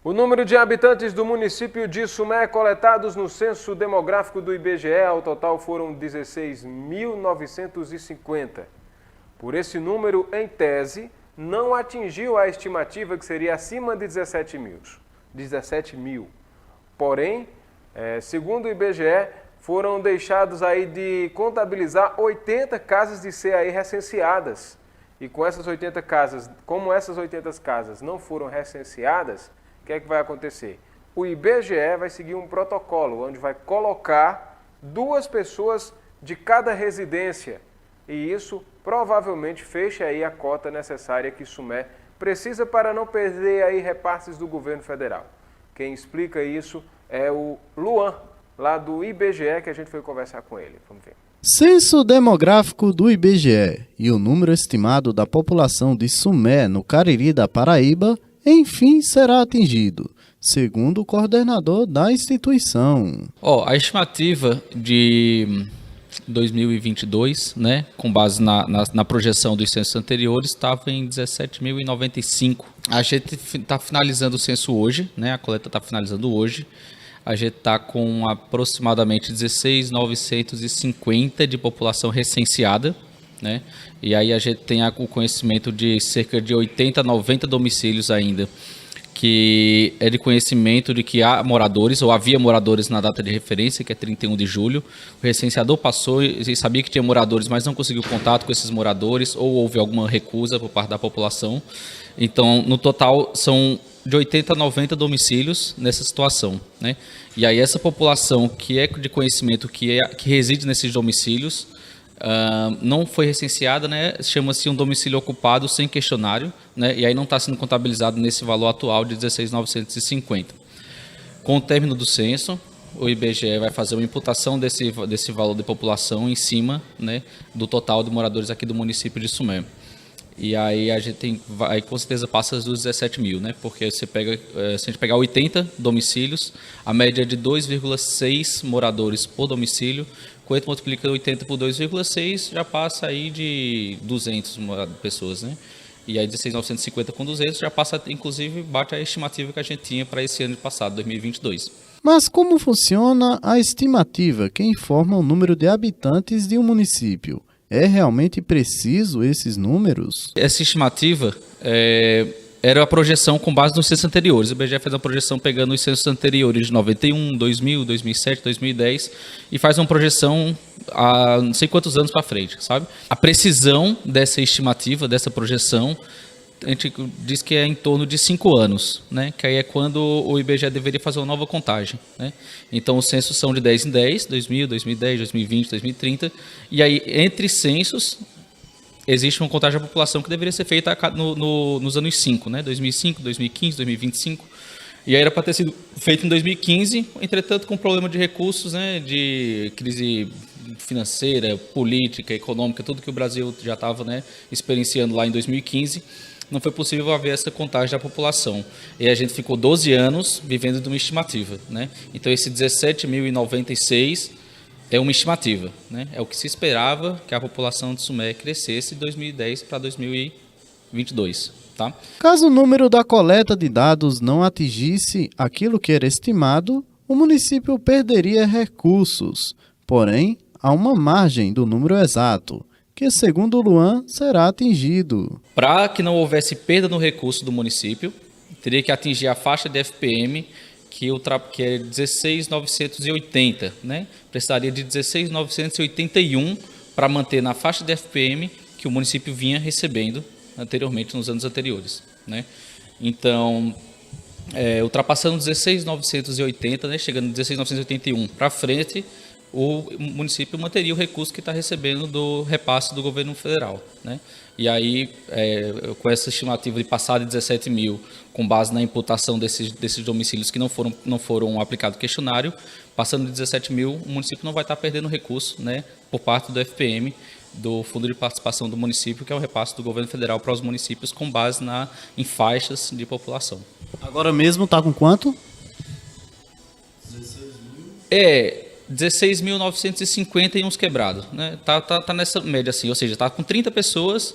O número de habitantes do município de Sumé coletados no censo demográfico do IBGE, ao total foram 16.950. Por esse número, em tese, não atingiu a estimativa que seria acima de 17 mil. Porém, segundo o IBGE, foram deixados aí de contabilizar 80 casas de ser aí recenseadas. E com essas 80 casas, como essas 80 casas não foram recenseadas, o que é que vai acontecer? O IBGE vai seguir um protocolo onde vai colocar 2 pessoas de cada residência. E isso provavelmente fecha aí a cota necessária que Sumé precisa para não perder aí repasses do governo federal. Quem explica isso é o Luan, lá do IBGE, que a gente foi conversar com ele. Vamos ver. Censo demográfico do IBGE e o número estimado da população de Sumé, no Cariri da Paraíba, enfim será atingido, segundo o coordenador da instituição. A estimativa de 2022, né, com base na projeção dos censos anteriores, estava em 17.095. A gente está finalizando o censo hoje, né, a coleta está finalizando hoje. A gente está com aproximadamente 16.950 de população recenseada, né? E aí a gente tem o conhecimento de cerca de 80, 90 domicílios ainda, que é de conhecimento de que há moradores, ou havia moradores na data de referência, que é 31 de julho. O recenseador passou e sabia que tinha moradores, mas não conseguiu contato com esses moradores, ou houve alguma recusa por parte da população. Então, no total, são de 80 a 90 domicílios nessa situação, né? E aí essa população que é de conhecimento, que reside nesses domicílios, não foi recenseada, né? Chama-se um domicílio ocupado sem questionário, né? E aí não está sendo contabilizado nesse valor atual de 16.950. Com o término do censo, o IBGE vai fazer uma imputação desse valor de população em cima, né, do total de moradores aqui do município de Sumé. E aí a gente vai, com certeza passa dos 17 mil, né? Porque se a gente pegar 80 domicílios, a média é de 2,6 moradores por domicílio. Quando multiplica 80 por 2,6, já passa aí de 200 pessoas, né? E aí 16.950 com 200 já passa, inclusive, bate a estimativa que a gente tinha para esse ano passado, 2022. Mas como funciona a estimativa que informa o número de habitantes de um município? É realmente preciso esses números? Essa estimativa era a projeção com base nos censos anteriores. O IBGE fez uma projeção pegando os censos anteriores de 91, 2000, 2007, 2010 e faz uma projeção há não sei quantos anos para frente, sabe? A precisão dessa estimativa, dessa projeção, a gente diz que é em torno de 5 anos, né? Que aí é quando o IBGE deveria fazer uma nova contagem, né? Então, os censos são de 10 em 10, 2000, 2010, 2020, 2030, e aí, entre censos, existe uma contagem da população que deveria ser feita nos anos 5, né? 2005, 2015, 2025, e aí era para ter sido feito em 2015, entretanto, com problema de recursos, né? De crise financeira, política, econômica, tudo que o Brasil já estava, né, experienciando lá em 2015, não foi possível haver essa contagem da população. E a gente ficou 12 anos vivendo de uma estimativa, né? Então, esse 17.096 é uma estimativa, né? É o que se esperava que a população de Sumé crescesse de 2010 para 2022, tá? Caso o número da coleta de dados não atingisse aquilo que era estimado, o município perderia recursos. Porém, há uma margem do número exato, que, segundo o Luan, será atingido. Para que não houvesse perda no recurso do município, teria que atingir a faixa de FPM, que é 16.980, né? Precisaria de 16.981 para manter na faixa de FPM que o município vinha recebendo anteriormente, nos anos anteriores, né? Então, ultrapassando 16.980, né? Chegando 16.981 para frente, o município manteria o recurso que está recebendo do repasse do governo federal, né? E aí, com essa estimativa de passar de 17 mil, com base na imputação desses domicílios que não foram aplicado questionário, passando de 17 mil, o município não vai estar perdendo recurso, né, por parte do FPM, do Fundo de Participação do Município, que é o repasse do governo federal para os municípios com base em faixas de população. Agora mesmo está com quanto? 16.950 e uns quebrados, né? Tá nessa média assim, ou seja, tá com 30 pessoas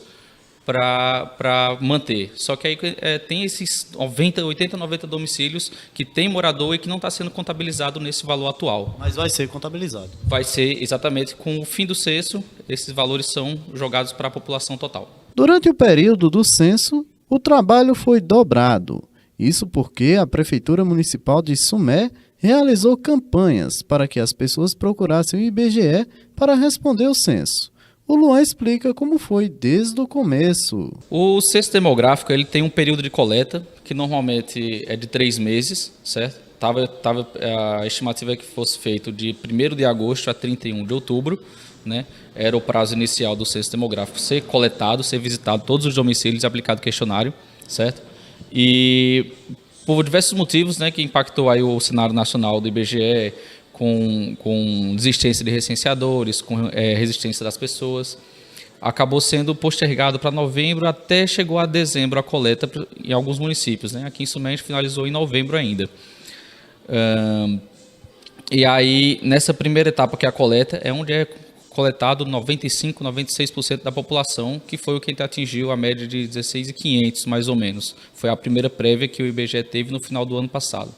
para manter. Só que aí tem esses 80, 90 domicílios que tem morador e que não está sendo contabilizado nesse valor atual. Mas vai ser contabilizado. Vai ser exatamente com o fim do censo, esses valores são jogados para a população total. Durante o período do censo, o trabalho foi dobrado. Isso porque a Prefeitura Municipal de Sumé realizou campanhas para que as pessoas procurassem o IBGE para responder ao censo. O Luan explica como foi desde o começo. O censo demográfico ele tem um período de coleta, que normalmente é de 3 meses, certo? A estimativa é que fosse feito de 1º de agosto a 31 de outubro, né? Era o prazo inicial do censo demográfico ser coletado, ser visitado todos os domicílios e aplicado questionário, certo? E por diversos motivos, né, que impactou aí o cenário nacional do IBGE, com desistência de recenseadores, com resistência das pessoas, acabou sendo postergado para novembro, até chegou a dezembro a coleta em alguns municípios, né? Aqui em Sumé a gente finalizou em novembro ainda. E aí, nessa primeira etapa, que é a coleta, é onde é coletado 95%, 96% da população, que foi o que atingiu a média de 16.500, mais ou menos. Foi a primeira prévia que o IBGE teve no final do ano passado.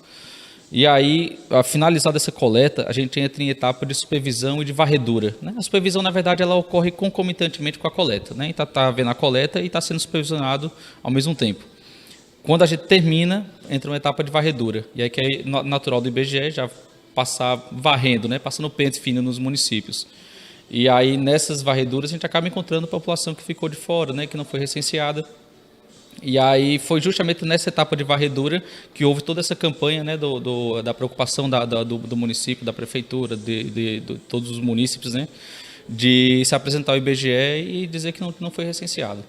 E aí, finalizada essa coleta, a gente entra em etapa de supervisão e de varredura, né? A supervisão, na verdade, ela ocorre concomitantemente com a coleta, né? Então, está havendo a coleta e está sendo supervisionado ao mesmo tempo. Quando a gente termina, entra uma etapa de varredura. E aí que é natural do IBGE já passar varrendo, né? Passando pente fino nos municípios. E aí, nessas varreduras, a gente acaba encontrando a população que ficou de fora, né? Que não foi recenseada. E aí foi justamente nessa etapa de varredura que houve toda essa campanha, né, da preocupação do município, da prefeitura, de todos os munícipes, né, de se apresentar ao IBGE e dizer que não foi recenseado.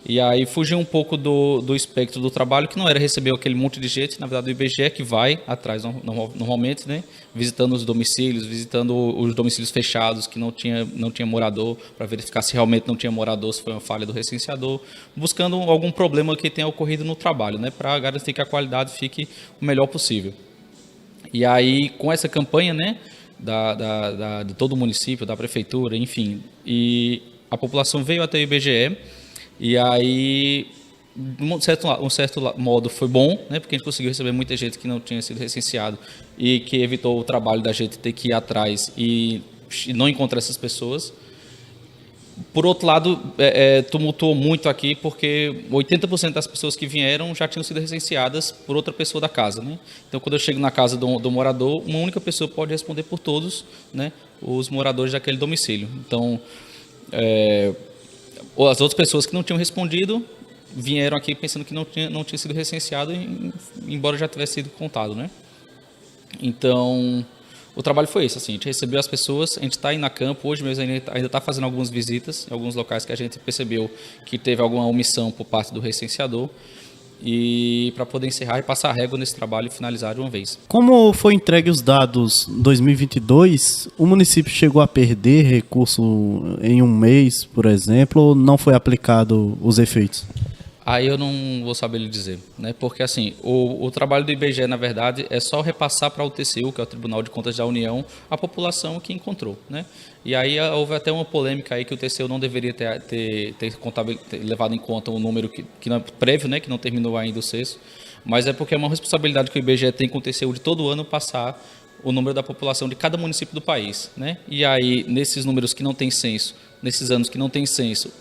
E aí fugiu um pouco do espectro do trabalho, que não era receber aquele monte de gente, na verdade o IBGE que vai atrás normalmente, né, visitando os domicílios, visitando os domicílios fechados que não tinha morador, para verificar se realmente não tinha morador, se foi uma falha do recenseador, buscando algum problema que tenha ocorrido no trabalho, né, para garantir que a qualidade fique o melhor possível. E aí, com essa campanha, né, de todo o município, da prefeitura, enfim, e a população veio até o IBGE. E aí, de um certo modo, foi bom, né, porque a gente conseguiu receber muita gente que não tinha sido recenseado e que evitou o trabalho da gente ter que ir atrás e não encontrar essas pessoas. Por outro lado, tumultuou muito aqui, porque 80% das pessoas que vieram já tinham sido recenseadas por outra pessoa da casa, né? Então, quando eu chego na casa do morador, uma única pessoa pode responder por todos, né, os moradores daquele domicílio. Então, as outras pessoas que não tinham respondido vieram aqui pensando que não tinha sido recenseado, embora já tivesse sido contado, né? Então, o trabalho foi esse, assim, a gente recebeu as pessoas, a gente está indo a campo, hoje mesmo ainda está fazendo algumas visitas em alguns locais que a gente percebeu que teve alguma omissão por parte do recenseador, e para poder encerrar e passar a régua nesse trabalho e finalizar de uma vez. Como foi entregue os dados 2022, o município chegou a perder recurso em um mês, por exemplo, ou não foi aplicado os efeitos? Aí eu não vou saber lhe dizer, né? Porque assim, o trabalho do IBGE, na verdade, é só repassar para o TCU, que é o Tribunal de Contas da União, a população que encontrou, né? E aí houve até uma polêmica aí que o TCU não deveria ter levado em conta um número que não é prévio, né? Que não terminou ainda o censo, mas é porque é uma responsabilidade que o IBGE tem com o TCU de todo ano passar o número da população de cada município do país, né? E aí, nesses números que não tem censo, nesses anos que não tem censo,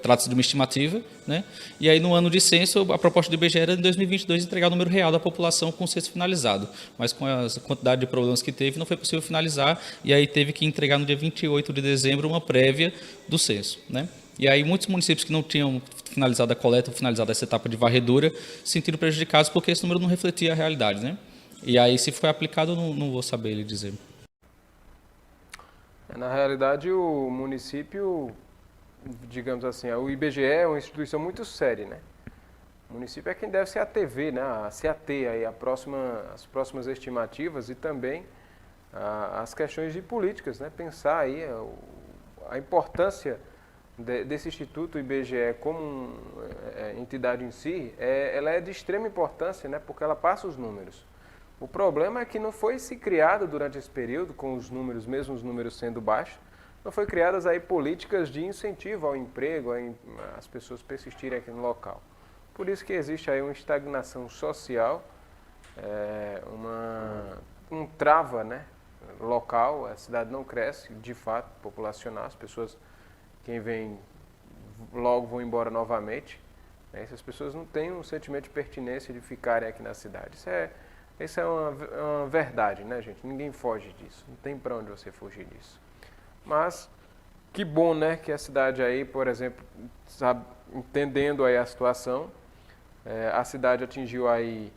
trata-se de uma estimativa, né? E aí, no ano de censo, a proposta do IBGE era, em 2022, entregar o número real da população com o censo finalizado. Mas com a quantidade de problemas que teve, não foi possível finalizar, e aí teve que entregar no dia 28 de dezembro uma prévia do censo, né? E aí muitos municípios que não tinham finalizado a coleta, finalizado essa etapa de varredura, se sentiram prejudicados porque esse número não refletia a realidade, né? E aí, se foi aplicado, eu não vou saber lhe dizer. Na realidade, o município, digamos assim, o IBGE é uma instituição muito séria, né? O município é quem deve se ATV, né? Se ater aí às próximas estimativas e também as questões de políticas, né? Pensar aí a importância desse instituto IBGE como entidade em si, ela é de extrema importância, né? Porque ela passa os números. O problema é que não foi se criado durante esse período, com os números, mesmo os números sendo baixos, não foi criadas aí políticas de incentivo ao emprego, as pessoas persistirem aqui no local. Por isso que existe aí uma estagnação social, um trava, né, local, a cidade não cresce, de fato, populacional, as pessoas, quem vem logo vão embora novamente, né, essas pessoas não têm um sentimento de pertinência de ficarem aqui na cidade. Isso é uma verdade, né, gente? Ninguém foge disso, não tem para onde você fugir disso. Mas que bom, né, que a cidade aí, por exemplo, sabe, entendendo aí a situação, a cidade atingiu aí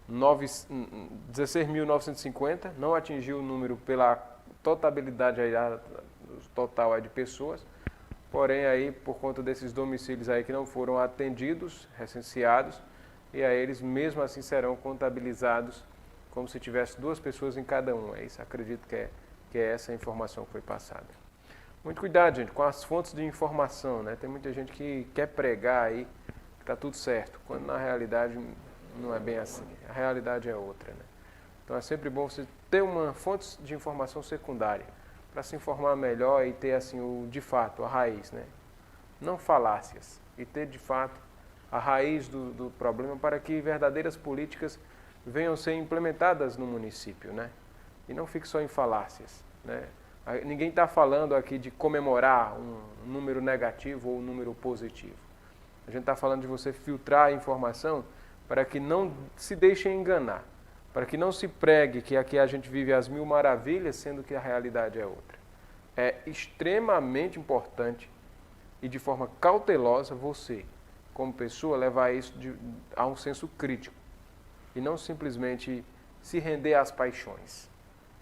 16.950, não atingiu o número pela totalidade aí, total aí de pessoas, porém aí por conta desses domicílios aí que não foram atendidos, recenseados, e aí eles mesmo assim serão contabilizados como se tivesse 2 pessoas em cada um. É isso, acredito que é essa a informação que foi passada. Muito cuidado, gente, com as fontes de informação, né? Tem muita gente que quer pregar aí que está tudo certo, quando na realidade não é bem assim. A realidade é outra, né? Então é sempre bom você ter uma fonte de informação secundária para se informar melhor e ter assim de fato a raiz, né? Não falácias, e ter de fato a raiz do problema para que verdadeiras políticas venham ser implementadas no município, né? E não fique só em falácias, né? Ninguém está falando aqui de comemorar um número negativo ou um número positivo. A gente está falando de você filtrar a informação para que não se deixe enganar, para que não se pregue que aqui a gente vive as mil maravilhas, sendo que a realidade é outra. É extremamente importante e de forma cautelosa você, como pessoa, levar isso a um senso crítico e não simplesmente se render às paixões.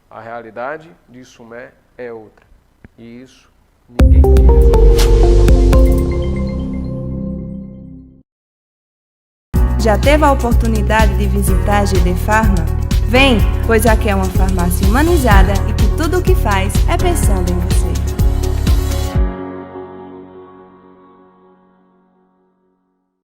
A realidade de Sumé é outra e isso ninguém tira. Já teve a oportunidade de visitar a GD Farma? Vem, pois aqui é uma farmácia humanizada e que tudo o que faz é pensando em você.